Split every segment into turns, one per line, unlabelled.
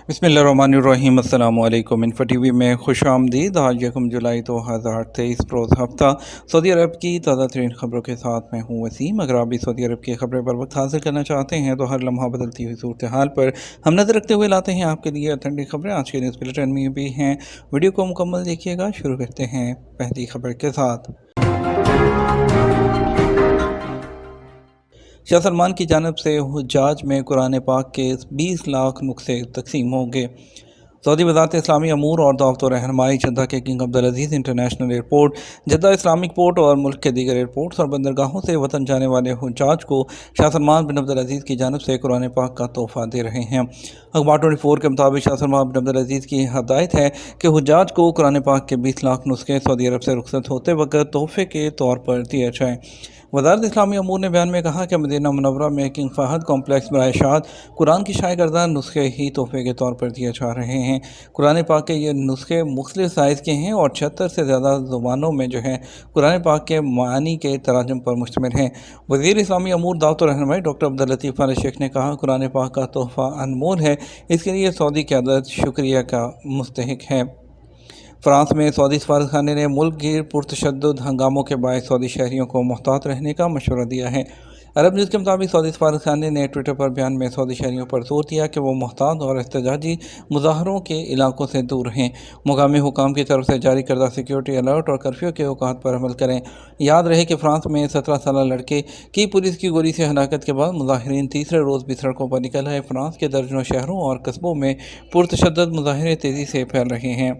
بسم اللہ الرحمن الرحیم۔ السلام علیکم۔ انفو ٹی وی میں خوش آمدید۔ آج 1 جولائی 2023 روز ہفتہ سعودی عرب کی تازہ ترین خبروں کے ساتھ میں ہوں وسیم۔ اگر آپ بھی سعودی عرب کی خبریں پر وقت حاصل کرنا چاہتے ہیں تو ہر لمحہ بدلتی ہوئی صورتحال پر ہم نظر رکھتے ہوئے لاتے ہیں آپ کے لیے اتھینٹک خبریں۔ آج کے نیوز بلیٹن میں بھی ہیں، ویڈیو کو مکمل دیکھیے گا۔ شروع کرتے ہیں پہلی خبر کے ساتھ۔ شاہ سلمان کی جانب سے حجاج میں قرآن پاک کے 20 لاکھ نسخے تقسیم ہوں گے۔ سعودی وزارت اسلامی امور اور دعوت و رہنمائی جدہ کے king Abdulaziz international airport, Jeddah Islamic port اور ملک کے دیگر ایئرپورٹس اور بندرگاہوں سے وطن جانے والے حجاج کو شاہ سلمان بن عبدالعزیز کی جانب سے قرآن پاک کا تحفہ دے رہے ہیں۔ اخبار 24 کے مطابق شاہ سلمان بن عبدالعزیز کی ہدایت ہے کہ حجاج کو قرآن پاک کے 20 لاکھ نسخے سعودی عرب سے رخصت ہوتے وقت تحفے کے طور پر دیے جائیں۔ وزارت اسلامی امور نے بیان میں کہا کہ مدینہ منورہ میں کنگ فہد کمپلیکس برائے شاد قرآن کی شائع کردہ نسخے ہی تحفے کے طور پر دیے جا رہے ہیں۔ قرآن پاک کے یہ نسخے مختلف سائز کے ہیں اور 76 سے زیادہ زبانوں میں قرآن پاک کے معانی کے تراجم پر مشتمل ہیں۔ وزیر اسلامی امور دعوت و رہنمائی ڈاکٹر عبداللطیف آل شیخ نے کہا، قرآن پاک کا تحفہ انمول ہے، اس کے لیے سعودی قیادت شکریہ کا مستحق ہے۔ فرانس میں سعودی سفارت خانے نے ملک گیر پرتشدد ہنگاموں کے باعث سعودی شہریوں کو محتاط رہنے کا مشورہ دیا ہے۔ عرب نیوز کے مطابق سعودی سفارت خانے نے ٹویٹر پر بیان میں سعودی شہریوں پر زور دیا کہ وہ محتاط اور احتجاجی مظاہروں کے علاقوں سے دور رہیں، مقامی حکام کی طرف سے جاری کردہ سیکیورٹی الرٹ اور کرفیو کے اوقات پر عمل کریں۔ یاد رہے کہ فرانس میں 17 سالہ لڑکے کی پولیس کی گولی سے ہلاکت کے بعد مظاہرین تیسرے روز بھی سڑکوں پر نکل آئے۔ فرانس کے درجنوں شہروں اور قصبوں میں پرتشدد مظاہرے تیزی سے پھیل رہے ہیں۔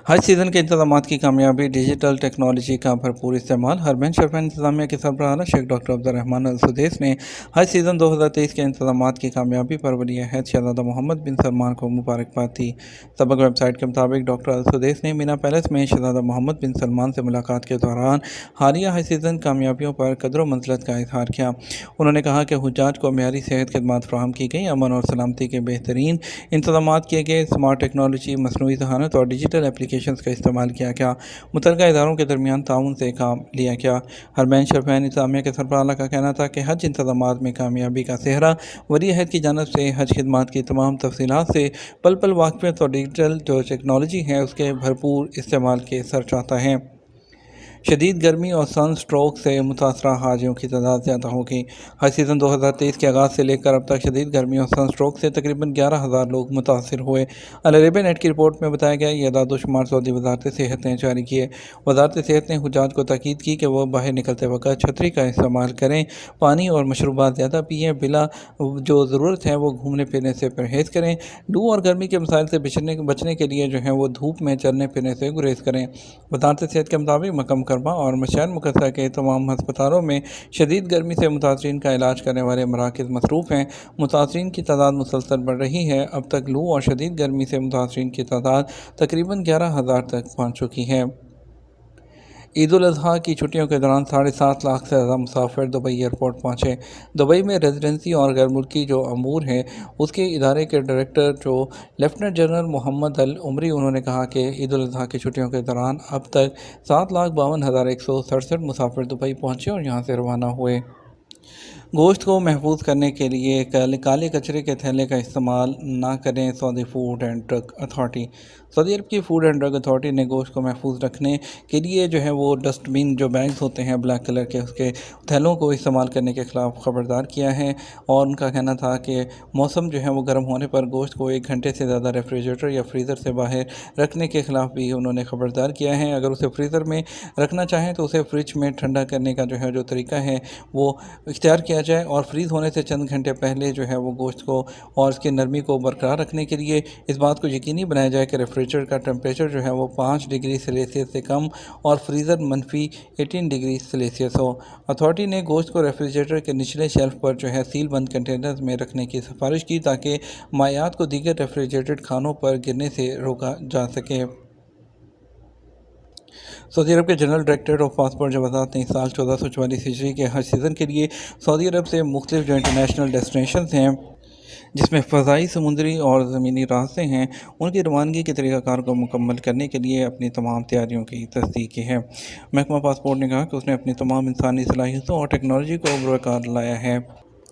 حج سیزن کے انتظامات کی کامیابی، ڈیجیٹل ٹیکنالوجی کا بھرپور استعمال۔ حرمین شریفین انتظامیہ کے سربراہ شیخ ڈاکٹر عبدالرحمن السدیس نے حج سیزن 2023 کے انتظامات کی کامیابی پر ولی عہد شہزادہ محمد بن سلمان کو مبارکباد دی۔ سبق ویب سائٹ کے مطابق ڈاکٹر السدیس نے مینا پیلس میں شہزادہ محمد بن سلمان سے ملاقات کے دوران حالیہ حج سیزن کامیابیوں پر قدر و منزلت کا اظہار کیا۔ انہوں نے کہا کہ حجاج کو معیاری صحت خدمات فراہم کی گئی، امن اور سلامتی کے بہترین انتظامات کیے گئے، اسمارٹ ٹیکنالوجی، مصنوعی ذہانت اور ڈیجیٹل ایپلیکیشنز کا استعمال کیا گیا، متعلقہ اداروں کے درمیان تعاون سے کام لیا گیا۔ حرمین شریفین انتظامیہ کے سربراہ کا کہنا تھا کہ حج انتظامات میں کامیابی کا سہرا ولی عہد کی جانب سے حج خدمات کی تمام تفصیلات سے پل پل واقفیت اور ڈیجیٹل جو ٹیکنالوجی ہے اس کے بھرپور استعمال کے سر چاہتا ہے۔ شدید گرمی اور سن سٹروک سے متاثرہ حاجیوں کی تعداد زیادہ ہوگی۔ حج سیزن 2023 کے آغاز سے لے کر اب تک شدید گرمی اور سن سٹروک سے تقریباً 11,000 لوگ متاثر ہوئے۔ العربیہ نیٹ کی رپورٹ میں بتایا گیا، یہ اعداد و شمار سعودی وزارت صحت نے جاری کیے۔ وزارت صحت نے حجاج کو تاکید کی کہ وہ باہر نکلتے وقت چھتری کا استعمال کریں، پانی اور مشروبات زیادہ پئیں، بلا جو ضرورت ہے وہ گھومنے پھرنے سے پرہیز کریں، لو اور گرمی کے مسائل سے بچنے کے لیے وہ دھوپ میں چلنے پھرنے سے گریز کریں۔ وزارت صحت کے مطابق مکہ مکرمہ اور مشعل مقدسہ کے تمام ہسپتالوں میں شدید گرمی سے متاثرین کا علاج کرنے والے مراکز مصروف ہیں۔ متاثرین کی تعداد مسلسل بڑھ رہی ہے۔ اب تک لو اور شدید گرمی سے متاثرین کی تعداد تقریباً 11,000 تک پہنچ چکی ہے۔ عید الاضحیٰ کی چھٹیوں کے دوران 7.5 لاکھ سے زیادہ مسافر دبئی ایئرپورٹ پہنچے۔ دبئی میں ریزیڈنسی اور غیر ملکی جو امور ہے اس کے ادارے کے ڈائریکٹر لیفٹیننٹ جنرل محمد العمری، انہوں نے کہا کہ عید الاضحیٰ کی چھٹیوں کے دوران اب تک 7,52,167 مسافر دبئی پہنچے اور یہاں سے روانہ ہوئے۔ گوشت کو محفوظ کرنے کے لیے کالے کچرے کے تھیلے کا استعمال نہ کریں، سعودی فوڈ اینڈ ڈرگ اتھارٹی۔ سعودی عرب کی فوڈ اینڈ ڈرگ اتھارٹی نے گوشت کو محفوظ رکھنے کے لیے وہ ڈسٹ بن جو بیگز ہوتے ہیں بلیک کلر کے، اس کے تھیلوں کو استعمال کرنے کے خلاف خبردار کیا ہے، اور ان کا کہنا تھا کہ موسم وہ گرم ہونے پر گوشت کو 1 گھنٹے سے زیادہ ریفریجریٹر یا فریزر سے باہر رکھنے کے خلاف بھی انہوں نے خبردار کیا ہے۔ اگر اسے فریزر میں رکھنا چاہیں تو اسے فریج میں ٹھنڈا کرنے کا جو طریقہ ہے وہ اختیار کیا جائے، اور فریز ہونے سے چند گھنٹے پہلے وہ گوشت کو اور اس کی نرمی کو برقرار رکھنے کے لیے اس بات کو یقینی بنایا جائے کہ ریفریجریٹر کا ٹمپریچر وہ 5 ڈگری سیلسیس سے کم اور فریزر -18 ڈگری سیلسیس ہو۔ اتھارٹی نے گوشت کو ریفریجریٹر کے نچلے شیلف پر سیل بند کنٹینرز میں رکھنے کی سفارش کی تاکہ مائعات کو دیگر ریفریجریٹڈ کھانوں پر گرنے سے روکا جا سکے۔ سعودی عرب کے جنرل ڈائریکٹریٹ آف پاسپورٹ جوازات نے اس سال 1444 ہجری کے حج سیزن کے لیے سعودی عرب سے مختلف جو انٹرنیشنل ڈیسٹینیشنز ہیں جس میں فضائی، سمندری اور زمینی راستے ہیں، ان کی روانگی کے طریقہ کار کو مکمل کرنے کے لیے اپنی تمام تیاریوں کی تصدیق کی ہے۔ محکمہ پاسپورٹ نے کہا کہ اس نے اپنی تمام انسانی صلاحیتوں اور ٹیکنالوجی کو بروئے کار لایا ہے۔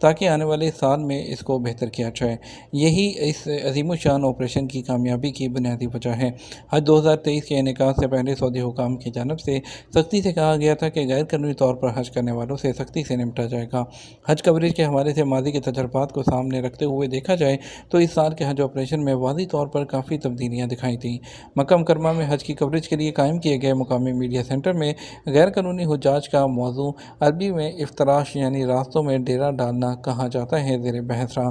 تاکہ آنے والے سال میں اس کو بہتر کیا جائے۔ یہی اس عظیم الشان آپریشن کی کامیابی کی بنیادی وجہ ہے۔ حج 2023 کے انعقاد سے پہلے سعودی حکام کی جانب سے سختی سے کہا گیا تھا کہ غیر قانونی طور پر حج کرنے والوں سے سختی سے نمٹا جائے گا۔ حج کوریج کے حوالے سے ماضی کے تجربات کو سامنے رکھتے ہوئے دیکھا جائے تو اس سال کے حج آپریشن میں واضح طور پر کافی تبدیلیاں دکھائی دیں۔ مکہ مکرمہ میں حج کی کوریج کے لیے قائم کیے گئے مقامی میڈیا سینٹر میں غیر قانونی حجاج کا موضوع عربی میں افتراش یعنی راستوں میں ڈیرا ڈالنا کہا جاتا ہے زیر بحث رہا۔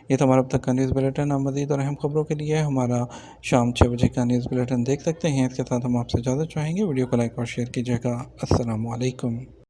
یہ تو ہمارا اب تک کا نیوز بلیٹن۔ آپ مزید اور اہم خبروں کے لیے ہمارا شام 6 بجے کا نیوز بلیٹن دیکھ سکتے ہیں۔ اس کے ساتھ ہم آپ سے اجازت چاہیں گے، ویڈیو کو لائک اور شیئر کیجیے گا۔ السلام علیکم۔